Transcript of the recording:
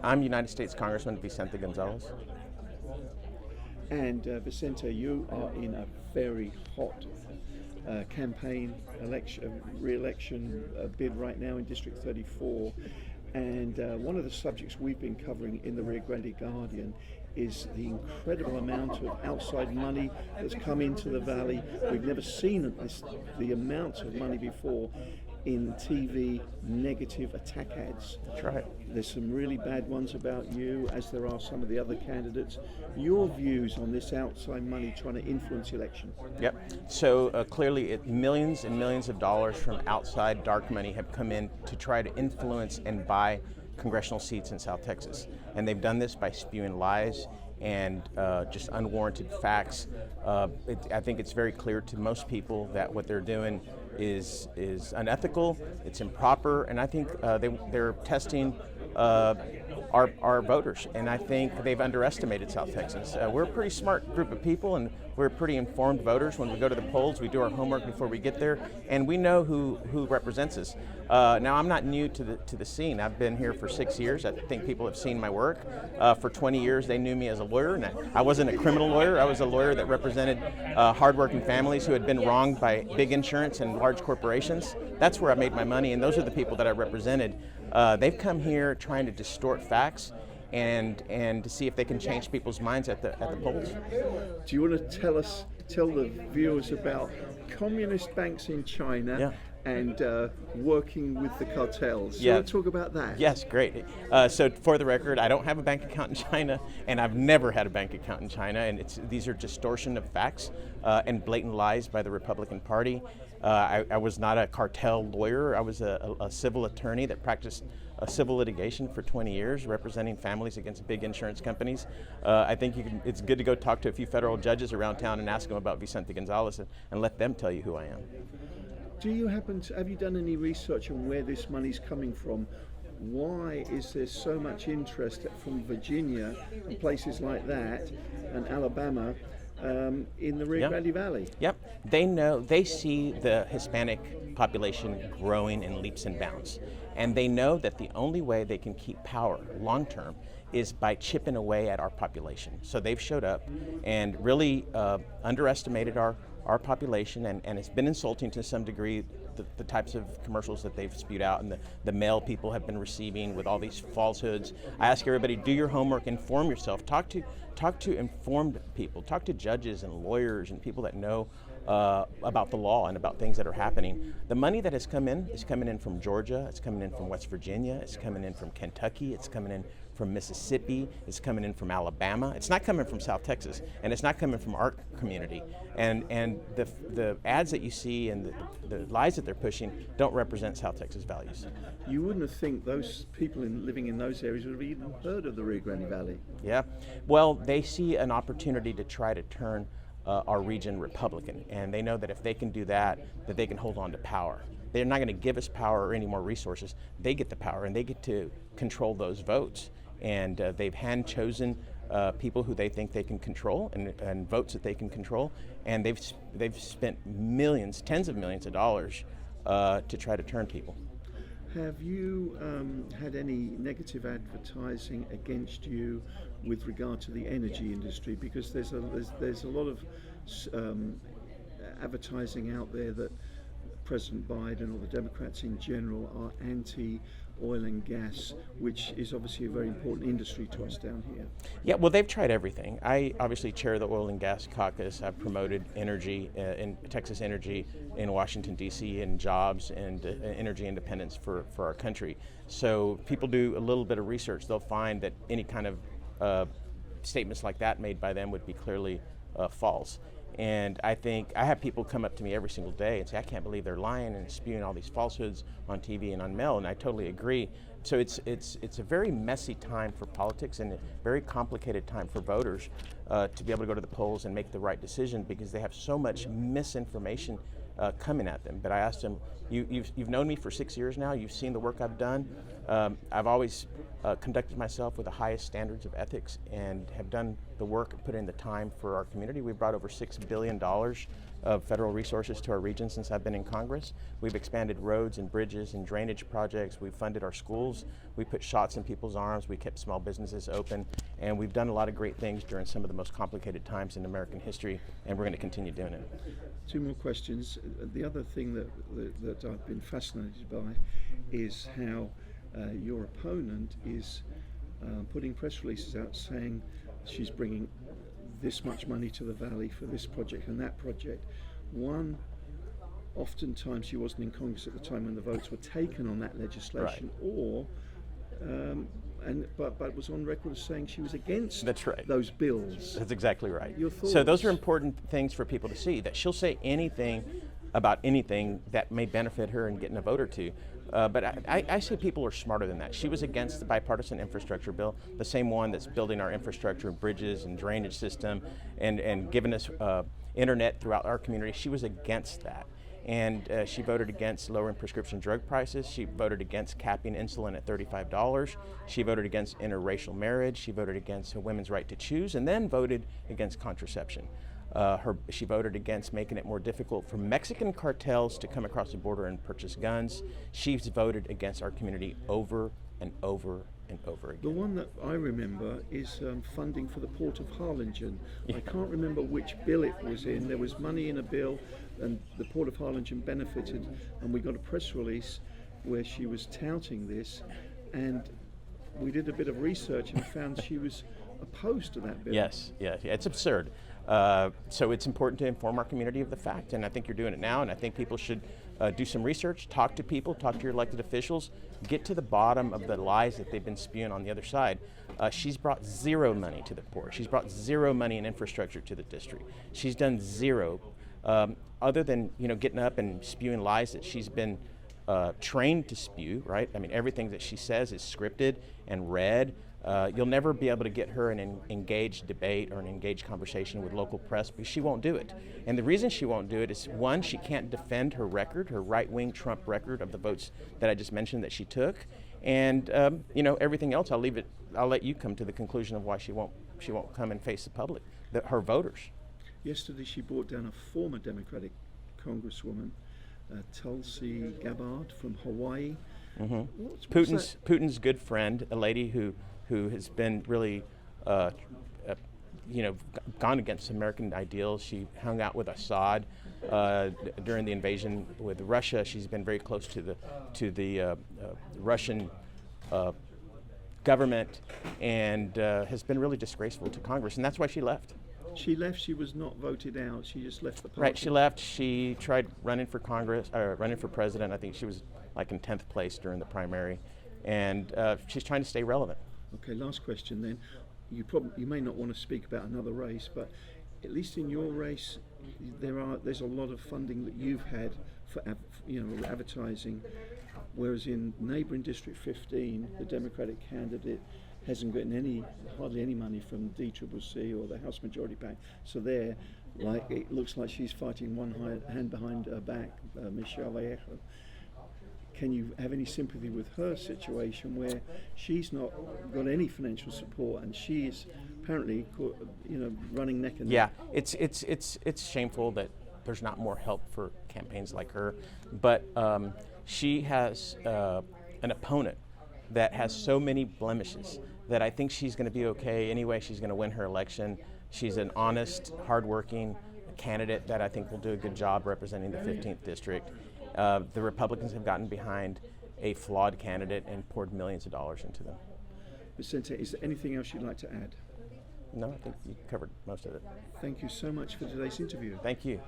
I'm United States Congressman Vicente Gonzalez. And Vicente, you are in a very hot campaign, re-election bid right now in District 34. And one of the subjects we've been covering in the Rio Grande Guardian is the incredible amount of outside money that's come into the valley. We've never seen the amount of money before in TV negative attack ads. That's right. There's some really bad ones about you, as there are some of the other candidates. Your views on this outside money trying to influence the election? Yep. So clearly, millions and millions of dollars from outside dark money have come in to try to influence and buy congressional seats in South Texas. And they've done this by spewing lies and just unwarranted facts. I think it's very clear to most people that what they're doing is unethical, it's improper, and I think they're testing our voters, and I think they've underestimated South Texans. We're a pretty smart group of people, and we're pretty informed voters. When we go to the polls, we do our homework before we get there, and we know who represents us. Now, I'm not new to the scene. I've been here for 6 years. I think people have seen my work. For 20 years, they knew me as a lawyer, and I wasn't a criminal lawyer. I was a lawyer that represented hardworking families who had been wronged by big insurance and large corporations. That's where I made my money, and those are the people that I represented. They've come here trying to distort facts and to see if they can change people's minds at the polls. Do you want to tell the viewers about communist banks in China? Yeah. And working with the cartels. Yeah. You want to talk about that? Yes, great. So for the record, I don't have a bank account in China, and I've never had a bank account in China, and these are distortion of facts and blatant lies by the Republican Party. I was not a cartel lawyer. I was a civil attorney that practiced civil litigation for 20 years, representing families against big insurance companies. I think it's good to go talk to a few federal judges around town and ask them about Vicente Gonzalez and let them tell you who I am. Do you have you done any research on where this money's coming from? Why is there so much interest from Virginia and places like that and Alabama in the Rio Grande Valley? Yep. They see the Hispanic population growing in leaps and bounds. And they know that the only way they can keep power long term is by chipping away at our population. So they've showed up and really underestimated our population, and it's been insulting to some degree, the types of commercials that they've spewed out and the mail people have been receiving with all these falsehoods. I ask everybody, do your homework, inform yourself, talk to informed people, talk to judges and lawyers and people that know about the law and about things that are happening. The money that has come in is coming in from Georgia, it's coming in from West Virginia, it's coming in from Kentucky, it's coming in from Mississippi, it's coming in from Alabama. It's not coming from South Texas, and it's not coming from our community. And the ads that you see and the lies that they're pushing don't represent South Texas values. You wouldn't think those people living in those areas would have even heard of the Rio Grande Valley. Yeah, well, they see an opportunity to try to turn our region Republican, and they know that if they can do that they can hold on to power. They're not going to give us power or any more resources. They get the power, and they get to control those votes. And they've hand-chosen people who they think they can control and votes that they can control. And they've spent millions, tens of millions of dollars to try to turn people. Have you had any negative advertising against you with regard to the energy industry? Because there's a lot of advertising out there that President Biden or the Democrats in general are anti-oil and gas, which is obviously a very important industry to us down here. Yeah, well, they've tried everything. I obviously chair the Oil and Gas Caucus. I've promoted energy in Texas energy in Washington, D.C., and jobs and energy independence for our country. So people do a little bit of research. They'll find that any kind of statements like that made by them would be clearly false. And I think I have people come up to me every single day and say, I can't believe they're lying and spewing all these falsehoods on TV and on mail, and I totally agree. So it's a very messy time for politics and a very complicated time for voters to be able to go to the polls and make the right decision, because they have so much misinformation coming at them. But I asked them, you've known me for 6 years now, you've seen the work I've done. I've always conducted myself with the highest standards of ethics and have done the work, put in the time for our community. We brought over $6 billion of federal resources to our region since I've been in Congress. We've expanded roads and bridges and drainage projects. We've funded our schools. We put shots in people's arms. We kept small businesses open. And we've done a lot of great things during some of the most complicated times in American history, and we're going to continue doing it. Two more questions. The other thing that I've been fascinated by is how your opponent is putting press releases out saying she's bringing this much money to the Valley for this project and that project. One, oftentimes she wasn't in Congress at the time when the votes were taken on that legislation, right. Or but was on record as saying she was against That's right. those bills. That's exactly right. Your thoughts? So those are important things for people to see, that she'll say anything about anything that may benefit her in getting a vote or two. But I say people are smarter than that. She was against the bipartisan infrastructure bill, the same one that's building our infrastructure and bridges and drainage system and giving us internet throughout our community. She was against that. And she voted against lowering prescription drug prices. She voted against capping insulin at $35. She voted against interracial marriage. She voted against a women's right to choose, and then voted against contraception. She voted against making it more difficult for Mexican cartels to come across the border and purchase guns. She's voted against our community over and over and over again. The one that I remember is funding for the Port of Harlingen. Yeah. I can't remember which bill it was in. There was money in a bill and the Port of Harlingen benefited, and we got a press release where she was touting this, and we did a bit of research and found she was opposed to that bill. Yes, it's absurd. So it's important to inform our community of the fact, and I think you're doing it now, and I think people should do some research, talk to people, talk to your elected officials, get to the bottom of the lies that they've been spewing on the other side. She's brought zero money to the port. She's brought zero money in infrastructure to the district. She's done zero, other than getting up and spewing lies that she's been trained to spew, right? I mean, everything that she says is scripted and read. You'll never be able to get her in an engaged debate or an engaged conversation with local press because she won't do it. And the reason she won't do it is, one, she can't defend her record, her right-wing Trump record of the votes that I just mentioned that she took. And everything else, I'll let you come to the conclusion of why she won't come and face the public, her voters. Yesterday she brought down a former Democratic Congresswoman, Tulsi Gabbard from Hawaii. Mm-hmm. Putin's good friend, a lady who has been really, gone against American ideals. She hung out with Assad during the invasion with Russia. She's been very close to the Russian government, and has been really disgraceful to Congress, and that's why she left. She left. She was not voted out. She just left the party. Right. She left. She tried running for running for president. I think she was like in 10th place during the primary, and she's trying to stay relevant. Okay, last question then. You may not want to speak about another race, but at least in your race, there's a lot of funding that you've had for advertising, whereas in neighbouring District 15, the Democratic candidate hasn't gotten hardly any money from DCCC or the House Majority PAC. So it looks like she's fighting one hand behind her back, Michelle Vallejo. Can you have any sympathy with her situation where she's not got any financial support and she is apparently, running neck and neck? Yeah, it's shameful that there's not more help for campaigns like her, but she has an opponent that has so many blemishes that I think she's going to be okay anyway. She's going to win her election. She's an honest, hardworking candidate that I think will do a good job representing the 15th district. The Republicans have gotten behind a flawed candidate and poured millions of dollars into them. Vicente, is there anything else you'd like to add? No, I think you covered most of it. Thank you so much for today's interview. Thank you.